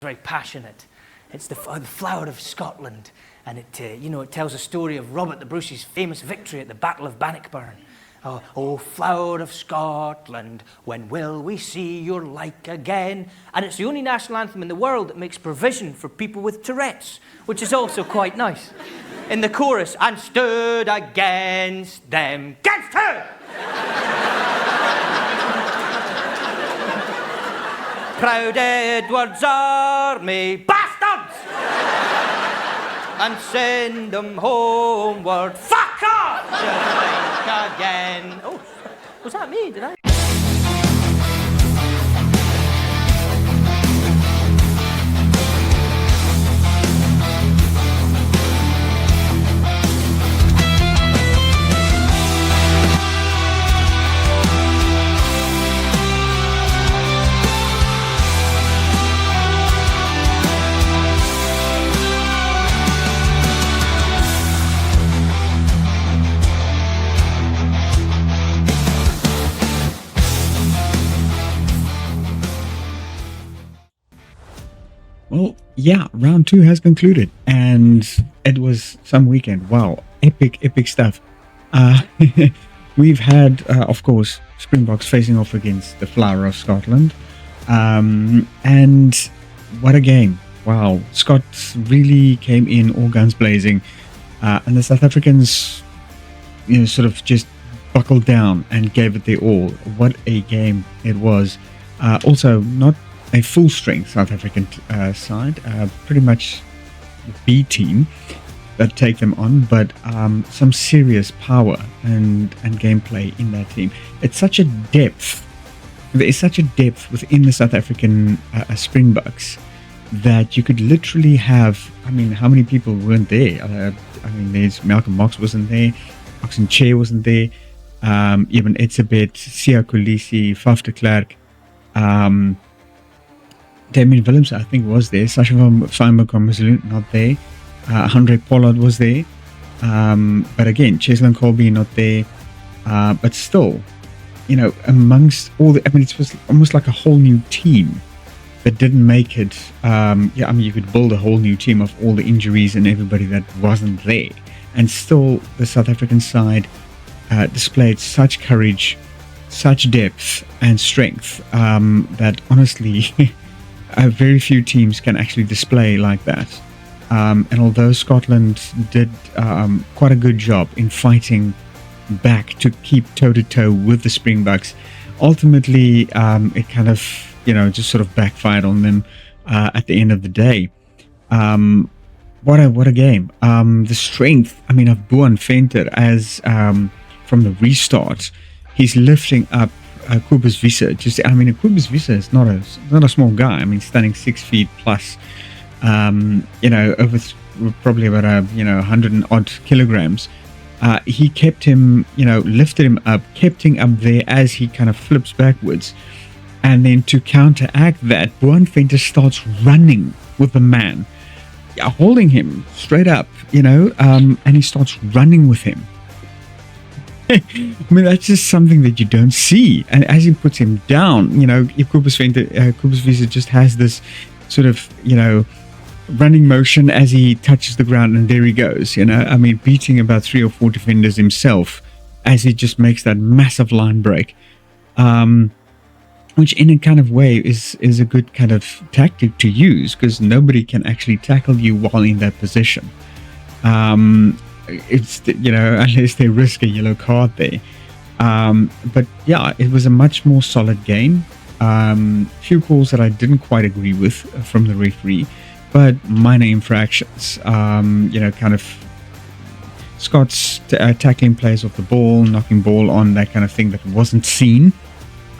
very passionate. It's the flower of Scotland, and it tells a story of Robert the Bruce's famous victory at the Battle of Bannockburn. Oh, flower of Scotland, when will we see your like again? And it's the only national anthem in the world that makes provision for people with Tourette's, which is also quite nice. In the chorus, and stood against them, against who? Proud Edward's army, bastards! And send them homeward, fuck off! Just like again. Oh, was that me? Did I? Well, yeah, round 2 has concluded, and it was some weekend. Wow, epic stuff. We've had, of course, Springboks facing off against the flower of Scotland, and what a game. Wow, Scots really came in all guns blazing, and the South Africans, sort of just buckled down and gave it their all. What a game it was. Also, not a full-strength South African side, pretty much the B team that take them on, but some serious power and gameplay in that team. It's such a depth. There is such a depth within the South African Springboks that you could literally have. I mean, how many people weren't there? There's Malcolm Mox wasn't there, Oxen Chair wasn't there, even Etzebeth, Sia Kolisi, Faf de Klerk, Damien Willems, I think, was there. Sasha Feinberg was not there. Andre Pollard was there. But again, Cheslin Colby not there. But still, amongst all the... it was almost like a whole new team that didn't make it. You could build a whole new team of all the injuries and everybody that wasn't there. And still, the South African side displayed such courage, such depth and strength that honestly... very few teams can actually display like that. And although Scotland did quite a good job in fighting back to keep toe-to-toe with the Springboks, ultimately it kind of, just sort of backfired on them at the end of the day. What a game. The strength, of Boan Venter as from the restart, he's lifting up Kobus Wiese. Kobus Wiese is not a small guy. Standing 6 feet plus, over probably about 100 and odd kilograms. He kept him, lifted him up, kept him up there as he kind of flips backwards, and then to counteract that, Boan Venter starts running with the man, holding him straight up, and he starts running with him. That's just something that you don't see. And as he puts him down, if Kobus Wiese just has this sort of, running motion as he touches the ground, and there he goes, beating about 3 or 4 defenders himself as he just makes that massive line break, which in a kind of way is a good kind of tactic to use, because nobody can actually tackle you while in that position. It's unless they risk a yellow card there, but yeah, it was a much more solid game. Few calls that I didn't quite agree with from the referee, but minor infractions. Kind of Scott's tackling players off the ball, knocking ball on, that kind of thing that wasn't seen.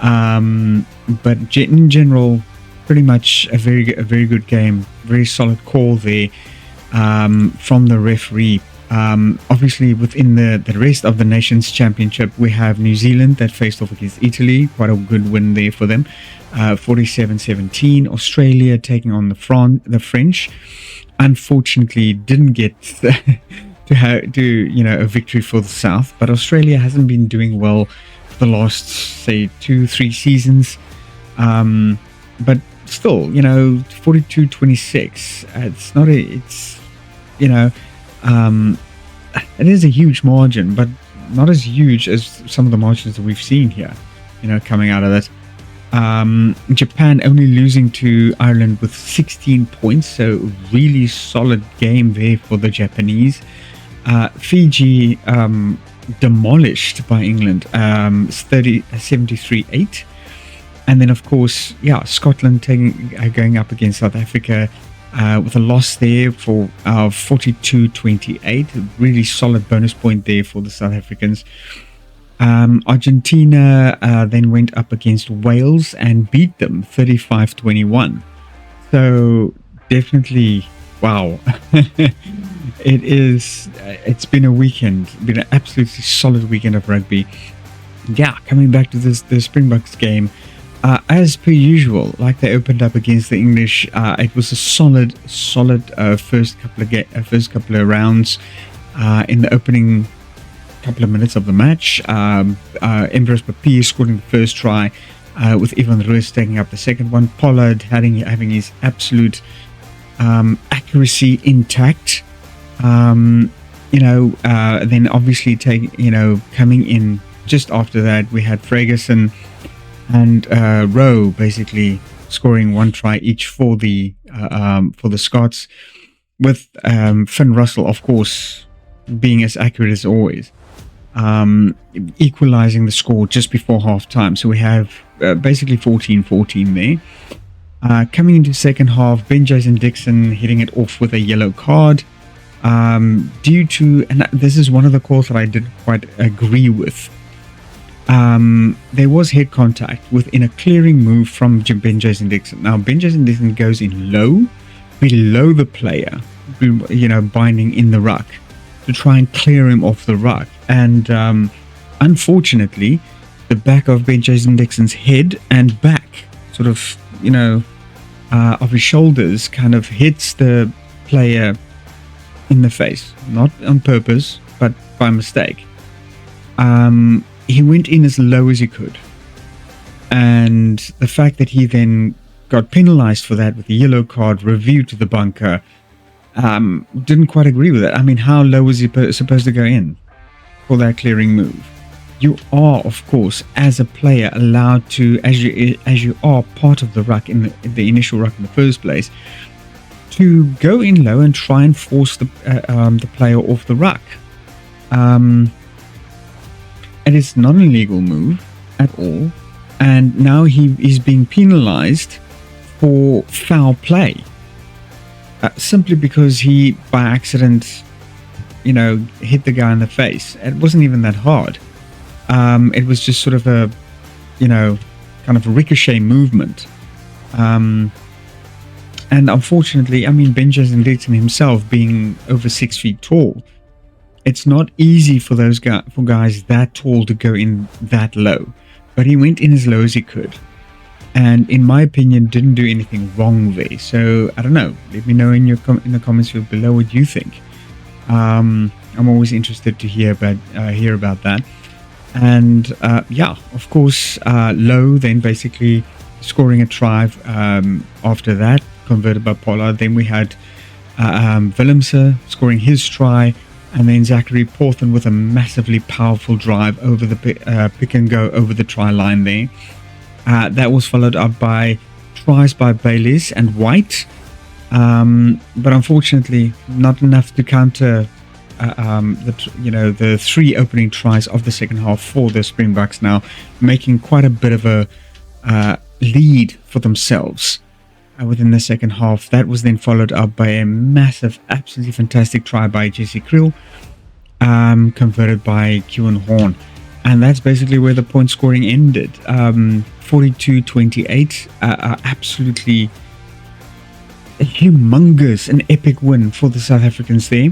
But in general, pretty much a very good game, very solid call there from the referee. Obviously, within the rest of the Nations Championship, we have New Zealand that faced off against Italy. Quite a good win there for them, 47-17. Australia taking on the French. Unfortunately, didn't get to a victory for the South. But Australia hasn't been doing well for the last, say, 2-3 seasons. But still, 42-26. It's not it is a huge margin, but not as huge as some of the margins that we've seen here, coming out of that. Japan only losing to Ireland with 16 points, so really solid game there for the Japanese. Fiji demolished by England, 73-8. And then, of course, Scotland going up against South Africa with a loss there for 42-28. Really solid bonus point there for the South Africans. Argentina then went up against Wales and beat them 35-21. So definitely, wow. It's been a weekend, been an absolutely solid weekend of rugby. Coming back to the Springboks game, as per usual, like they opened up against the English, it was a solid first couple of rounds. In the opening couple of minutes of the match, Embrose Papier scoring the first try, with Ivan Ruiz taking up the second one. Pollard having his absolute accuracy intact. Then obviously coming in just after that, we had Ferguson and Rowe basically scoring one try each for the Scots, with Finn Russell, of course, being as accurate as always, equalizing the score just before half time. So we have basically 14-14 there. Coming into the second half, Ben Jason Dixon hitting it off with a yellow card, due to, and this is one of the calls that I didn't quite agree with. There was head contact within a clearing move from Ben Jason Dixon. Now, Ben Jason Dixon goes in low, below the player, binding in the ruck to try and clear him off the ruck. And unfortunately, the back of Ben Jason Dixon's head and back, sort of, of his shoulders, kind of hits the player in the face. Not on purpose, but by mistake. He went in as low as he could, and the fact that he then got penalized for that with a yellow card, review to the bunker, didn't quite agree with it. I mean, how low was he supposed to go in for that clearing move? You are, of course, as a player, allowed to, as you are part of the ruck in the initial ruck in the first place, to go in low and try and force the player off the ruck. And it's not an illegal move at all. And now he is being penalized for foul play. Simply because he, by accident, hit the guy in the face. It wasn't even that hard. It was just sort of a, kind of a ricochet movement. And unfortunately, Ben Jason Dixon himself being over 6 feet tall, it's not easy for guys that tall to go in that low. But he went in as low as he could. And in my opinion, didn't do anything wrong there. So, I don't know. Let me know in the comments below what you think. I'm always interested to hear about that. And of course, Lowe then basically scoring a try after that, converted by Pollard. Then we had Willemse scoring his try, and then Zachary Porthen with a massively powerful drive over the pick and go over the try line there. That was followed up by tries by Bayliss and White, but unfortunately not enough to counter the three opening tries of the second half for the Springboks, now making quite a bit of a lead for themselves within the second half. That was then followed up by a massive, absolutely fantastic try by Jesse Kriel, converted by Kewan Horn. And that's basically where the point scoring ended. 42-28, absolutely a humongous and epic win for the South Africans there.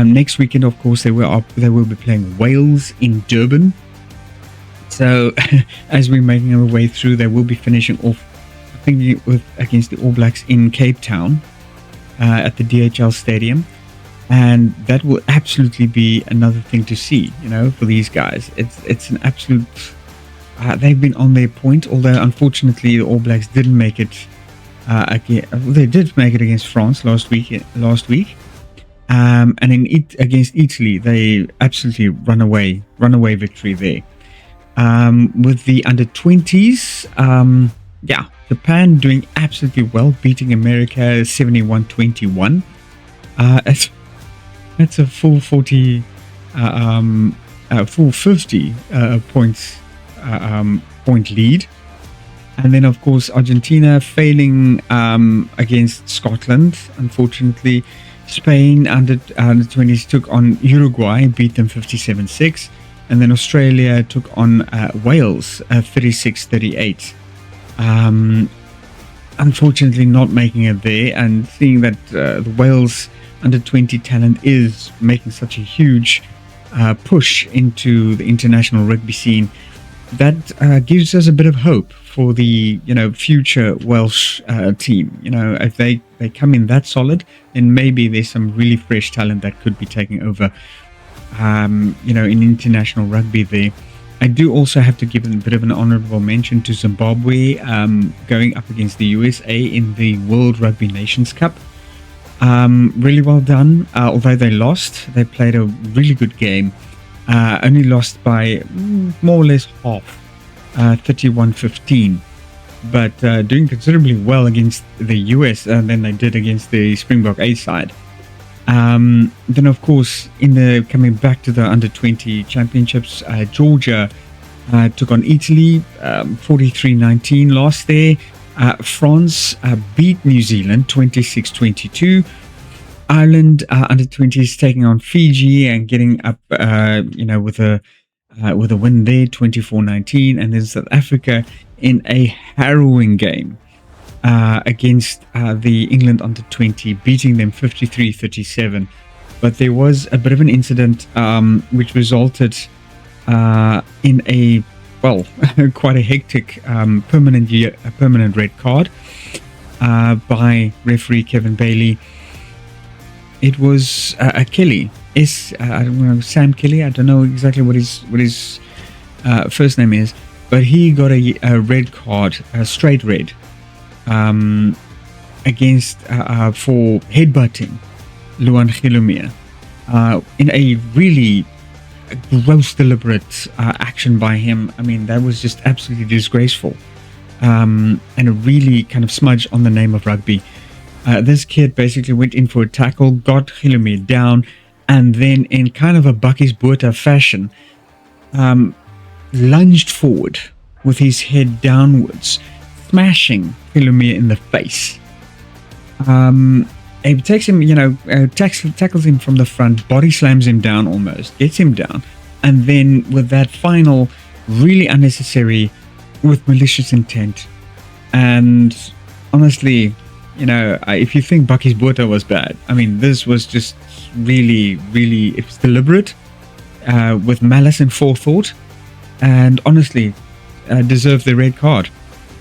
Next weekend, of course, they will be playing Wales in Durban. So as we're making our way through, they will be finishing off, I think, against the All Blacks in Cape Town at the DHL Stadium. And that will absolutely be another thing to see, for these guys. It's an absolute... they've been on their point, although unfortunately the All Blacks didn't make it Again, they did make it against France last week. And against Italy, they absolutely runaway victory there. With the under 20s, Japan doing absolutely well, beating America 71-21. That's a full 40, full 50 points point lead. And then, of course, Argentina failing against Scotland, unfortunately. Spain under 20s took on Uruguay, beat them 57-6. And then Australia took on Wales 36-38. Unfortunately, not making it there. And seeing that the Wales under 20 talent is making such a huge push into the international rugby scene, that gives us a bit of hope for the future Welsh team. If they come in that solid, then maybe there's some really fresh talent that could be taking over in international rugby there. I do also have to give a bit of an honorable mention to Zimbabwe going up against the USA in the World Rugby Nations Cup. Really well done. Although they lost, they played a really good game. Only lost by more or less half, 31-15, but doing considerably well against the US than they did against the Springbok A side. Then, of course, coming back to the under 20 championships, Georgia took on Italy 43-19, lost there. France beat New Zealand 26-22. Ireland under 20s taking on Fiji and getting up, with a win there, 24-19, and then South Africa in a harrowing game against the England under 20, beating them 53-37. But there was a bit of an incident which resulted in a quite a hectic permanent red card by referee Kevin Bailey. It was Kelly. I don't know, Sam Kelly. I don't know exactly what his first name is, but he got a red card, a straight red, against for headbutting Luan Gilumir in a really gross, deliberate action by him. I mean, that was just absolutely disgraceful, and a really kind of smudge on the name of rugby. This kid basically went in for a tackle, got Gilumir down, and then in kind of a Bakkies Botha fashion, lunged forward with his head downwards, smashing Gilumir in the face. He takes him, tackles him from the front, body slams him down almost, gets him down, and then with that final, really unnecessary, with malicious intent. And honestly, if you think Bakkies Botha was bad, I mean, this was just really, really, it was deliberate, with malice and forethought, and honestly, deserved the red card.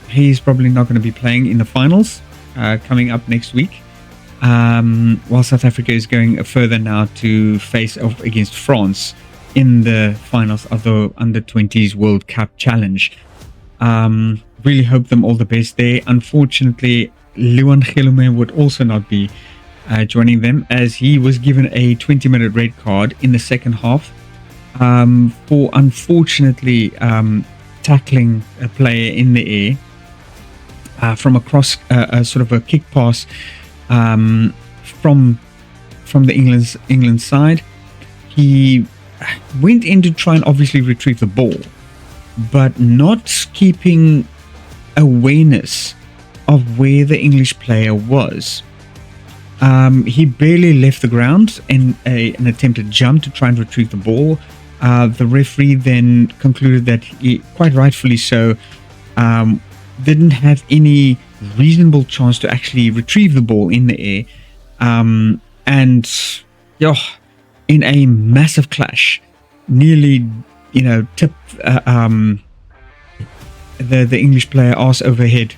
He's probably not going to be playing in the finals coming up next week, while South Africa is going further now to face off against France in the finals of the Under-20s World Cup Challenge. Really hope them all the best there. Unfortunately, Luan Gilumir would also not be joining them, as he was given a 20-minute red card in the second half for unfortunately tackling a player in the air from across sort of a kick pass from the England side. He went in to try and obviously retrieve the ball, but not keeping awareness of where the English player was. He barely left the ground in an attempted jump to try and retrieve the ball. The referee then concluded that he, quite rightfully so, didn't have any reasonable chance to actually retrieve the ball in the air. And in a massive clash, nearly, tipped the English player arse overhead.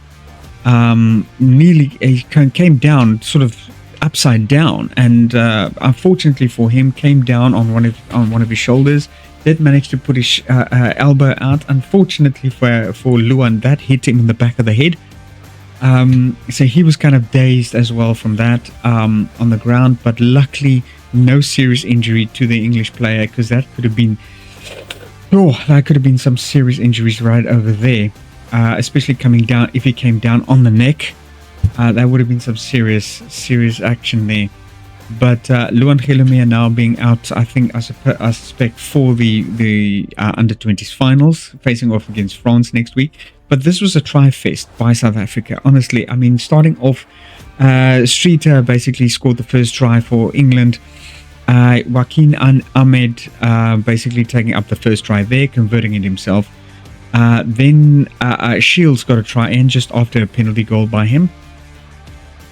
Nearly he came down sort of upside down, and unfortunately for him, came down on one of his shoulders. Did manage to put his elbow out. Unfortunately for Luan, that hit him in the back of the head. So he was kind of dazed as well from that on the ground, but luckily no serious injury to the English player, because that could have been some serious injuries right over there, especially coming down. If he came down on the neck, that would have been some serious action there. But Luan Gelumia now being out, I suspect for the under-20s finals, facing off against France next week. But this was a try-fest by South Africa. Honestly, I mean, starting off, Streeter basically scored the first try for England. Joaquin Ahmed basically taking up the first try there, converting it himself. Then Shields got a try in just after a penalty goal by him.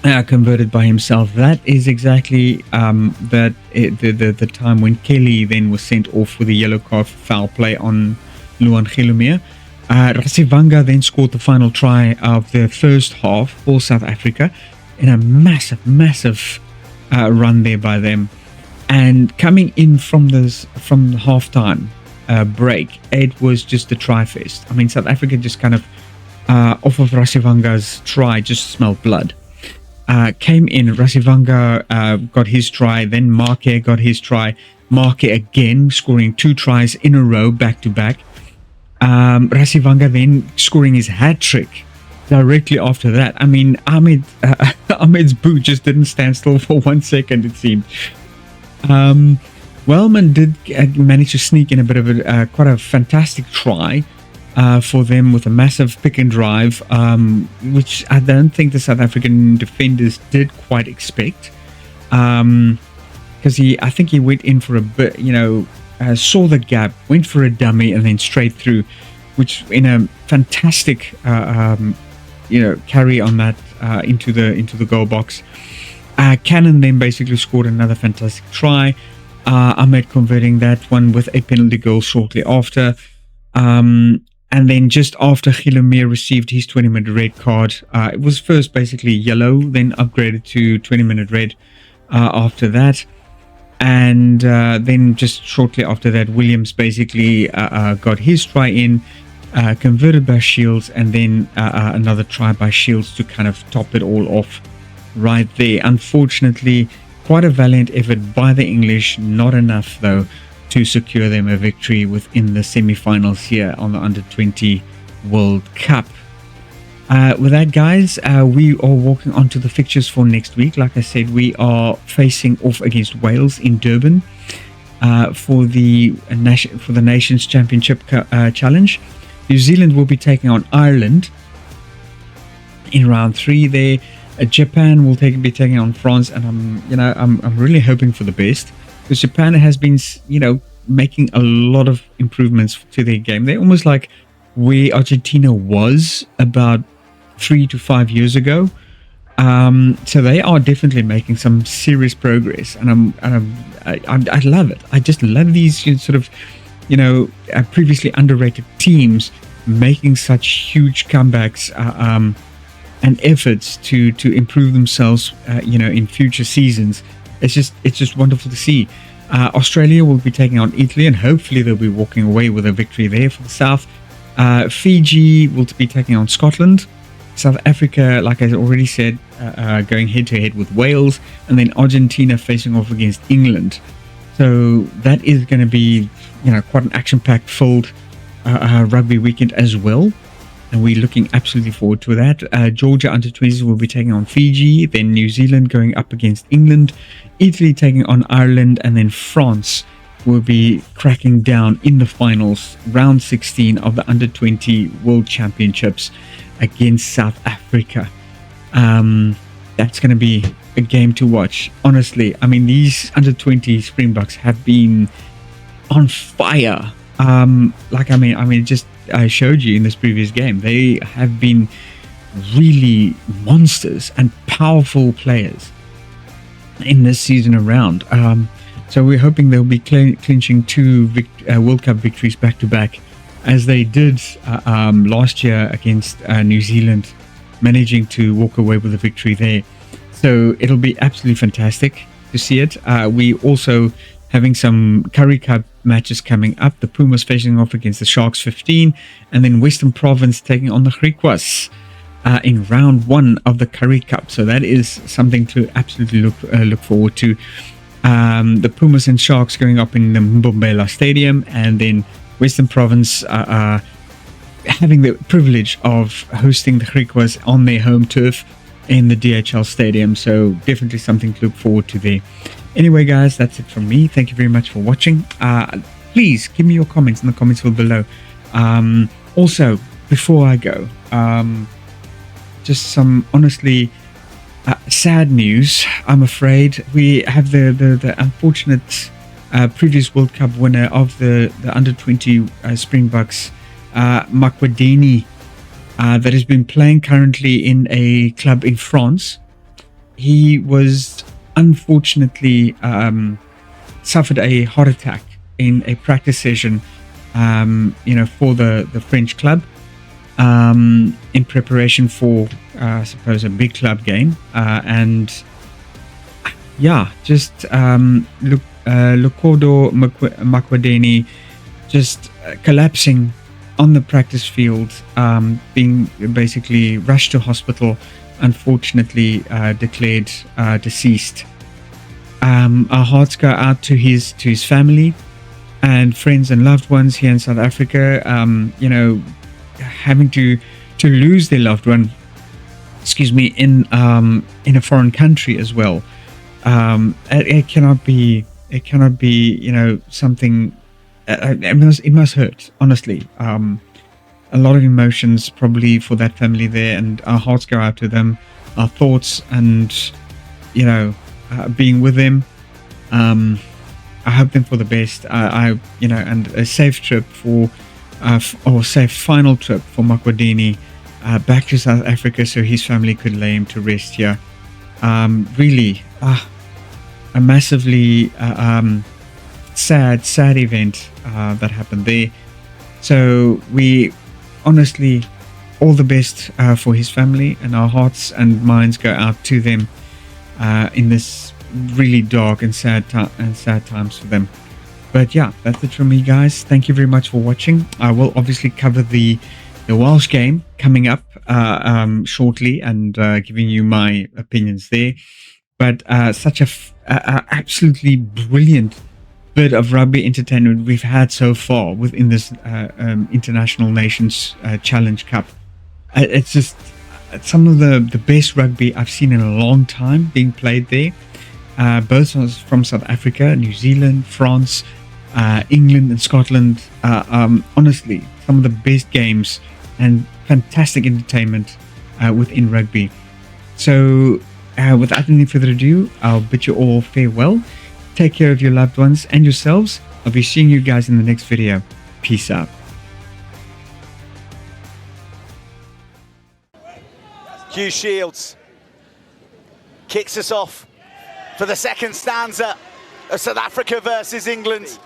Converted by himself. That is exactly the time when Kelly then was sent off with a yellow card for foul play on Luan Gelumia. Rasivanga then scored the final try of the first half for South Africa in a massive run there by them. And coming in from the halftime break, it was just a try fest. I mean, South Africa just kind of off of Rasivanga's try just smelled blood. Came in, Rasivanga got his try, then Marke got his try. Marke again scoring 2 tries in a row, back to back. Rasivanga then scoring his hat trick directly after that. I mean, Ahmed's boot just didn't stand still for 1 second, it seemed. Wellman did manage to sneak in a bit of quite a fantastic try for them with a massive pick and drive, which I don't think the South African defenders did quite expect, because I think he went in for a bit, saw the gap, went for a dummy, and then straight through, which in a fantastic carry on that into the goal box. Cannon then basically scored another fantastic try. Ahmed converting that one with a penalty goal shortly after. And then just after Gelumia received his 20-minute red card, it was first basically yellow, then upgraded to 20-minute red after that. And then just shortly after that, Williams basically got his try in, converted by Shields, and then another try by Shields to kind of top it all off right there. Unfortunately, quite a valiant effort by the English, not enough though to secure them a victory within the semi-finals here on the Under-20 World Cup. With that, guys, we are walking on to the fixtures for next week. Like I said, we are facing off against Wales in Durban for the Nations Championship Challenge. New Zealand will be taking on Ireland in round 3 there. Japan will be taking on France, and I'm really hoping for the best, because Japan has been making a lot of improvements to their game. They're almost like where Argentina was about 3 to 5 years ago. So they are definitely making some serious progress, and I love it. I just love these sort of previously underrated teams making such huge comebacks and efforts to improve themselves in future seasons. It's just wonderful to see. Australia will be taking on Italy, and hopefully they'll be walking away with a victory there for the South. Fiji will be taking on Scotland. South Africa, like I already said, going head to head with Wales, and then Argentina facing off against England. So that is going to be quite an action-packed filled rugby weekend as well, and we're looking absolutely forward to that. Georgia under-20s will be taking on Fiji, then New Zealand going up against England, Italy taking on Ireland, and then France will be cracking down in the finals, round 16 of the Under-20 World Championships against South Africa. That's going to be a game to watch. Honestly, I mean, these Under-20 Springboks have been on fire. I showed you in this previous game, they have been really monsters and powerful players in this season around. So we're hoping they'll be clinching 2 World Cup victories back to back, as they did last year against New Zealand, managing to walk away with a victory there. So it'll be absolutely fantastic to see it. We also having some Currie Cup matches coming up. The Pumas facing off against the Sharks 15, and then Western Province taking on the Griquas. in round 1 of the Currie Cup. So that is something to absolutely look forward to. The Pumas and Sharks going up in the Mbombela Stadium, and then Western Province having the privilege of hosting the Griquas on their home turf in the DHL Stadium. So definitely something to look forward to there. Anyway, guys, that's it from me. Thank you very much for watching. Please give me your comments in the comments field below. Also, before I go, just some honestly sad news. I'm afraid we have the unfortunate previous World Cup winner of the under 20 Springboks, Makwadeni, that has been playing currently in a club in France. He was unfortunately suffered a heart attack in a practice session, for the French club, in preparation for, I suppose, a big club game, and yeah, just Lukodo Makwadeni just collapsing on the practice field, being basically rushed to hospital, unfortunately declared deceased. Our hearts go out to his family and friends and loved ones here in South Africa. Having to lose their loved one, in a foreign country as well. It cannot be something. It must hurt, honestly. A lot of emotions probably for that family there, and our hearts go out to them. Our thoughts and being with them. I hope them for the best. And a safe trip or safe final trip for Makwadeni back to South Africa, so his family could lay him to rest here. Really, a massively sad event that happened there. So we honestly, all the best for his family, and our hearts and minds go out to them in this really dark and sad times for them. But yeah, that's it from me, guys. Thank you very much for watching. I will obviously cover the Welsh game coming up shortly, and giving you my opinions there. But such a absolutely brilliant bit of rugby entertainment we've had so far within this International Nations Challenge Cup. It's just some of the best rugby I've seen in a long time being played there. Both from South Africa, New Zealand, France, England and Scotland. Honestly, some of the best games and fantastic entertainment within rugby. So without any further ado, I'll bid you all farewell. Take care of your loved ones and yourselves. I'll be seeing you guys in the next video. Peace out. Hugh Shields kicks us off for the second stanza of South Africa versus England.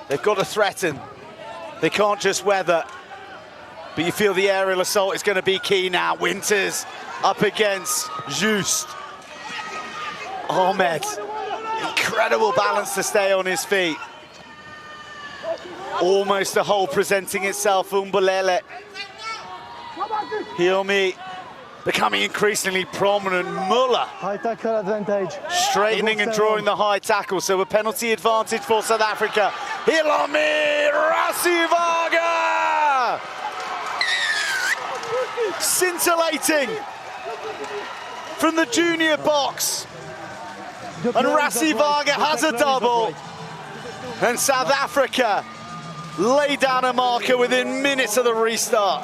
They've got to threaten. They can't just weather. But you feel the aerial assault is going to be key now. Winters up against Just. Ahmed, incredible balance to stay on his feet. Almost a hole presenting itself. Umbulele. Hiomi becoming increasingly prominent. Muller High tackle advantage. straightening and drawing the high tackle, so a penalty advantage for South Africa. Hiomi Rasivaga! Scintillating from the junior box. And Rasivaga has a double. And South Africa lay down a marker within minutes of the restart.